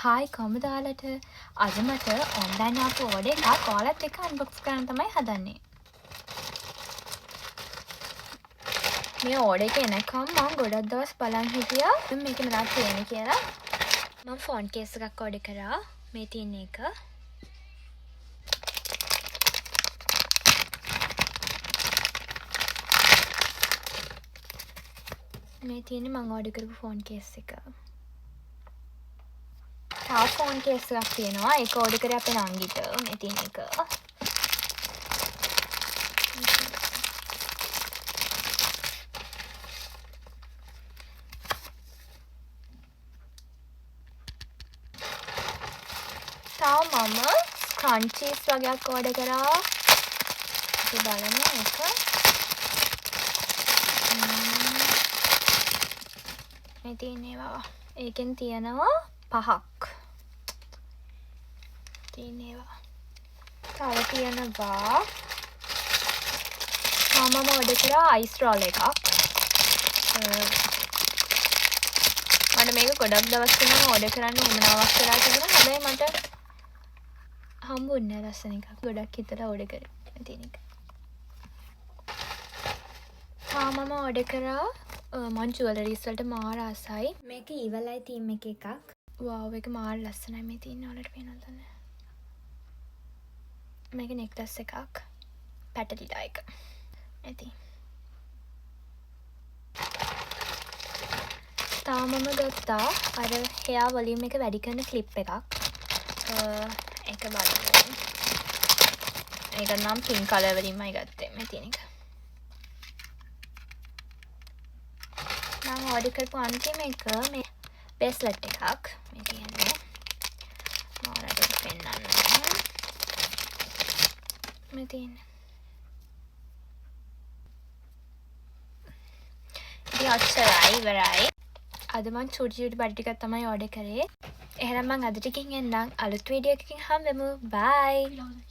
Hi කොහමද ඔයාලට? අද මට ඔන්ලයින් ආපු ඕඩර් එකක් ඔයාලත් එක්ක අන්බොක්ස් කරන්න තමයි හදන්නේ. මේ ඕඩර් එක එනකම් මම ගොඩක් දවස් බලන් හිටියා මේක මොනවද තියෙන්නේ කියලා. මම ෆෝන් කේස් එකක් ඕඩර් කරා. මේ තියෙන එක. මේ තියෙන්නේ මම ඕඩර් කරපු ෆෝන් කේස් එක. තව ෆෝන් කේස් එකක් තියෙනවා. ඒක ඕඩර් කරේ අපේ නංගිට. මේ තියෙන එක. තව මම ක්‍රන්චීස් වගේක් ඕඩර් කරා. අපි බලමු ඒක. මේ තියෙන ඒවා. ඒකෙන් තියෙනවා 5ක්. තියෙන ඒවා. තව තියෙනවා මම ඕඩර් කරා අයිස් රෝල් එකක්. මට මේක ගොඩක් දවස් තුනක් ඕඩර් කරන්න උවමනාවක් කරලා තිබුණා. හැබැයි මට හම්බුන්නේ නැහැ ලස්සන එකක්. ගොඩක් හිතලා ඕඩර් කරේ. තියෙන එක. මම ඕඩර් කරා මම ජුවලරිස් වලට මාර ආසයි. මේක ඊවලයි තීම් එකක්. වව් ඒක මාර ලස්සනයි. මේ තියෙන ඔයාලට පේනවද නැහැ. මේක නෙක්ලස් එකක්. පැටලිලා එක. ඇති. තාමම ගත්තා අර හෙයා වොලියුම් එක වැඩි කරන ක්ලිප් එකක්. ඒක බලමු. ඒක නම් පින්ක් කලර් වලින්මයි ගත්තේ. මේ තියෙන එක. මම ඕඩර් කරපු අන්තිම එක මේ බ්‍රේස්ලට් එකක්. මේ තියෙන්නේ. මම ඔයාලට පෙන්නන්නම්. මේ තියෙන්නේ. ඉතින් ඔච්චරයි ඉවරයි. අද මම චූටි බඩ ටිකක් තමයි ඕඩර් කරේ. එහෙනම් මම අද ටිකකින් එන්නම්. අලුත් වීඩියෝ එකකින් හම්බෙමු. බයි.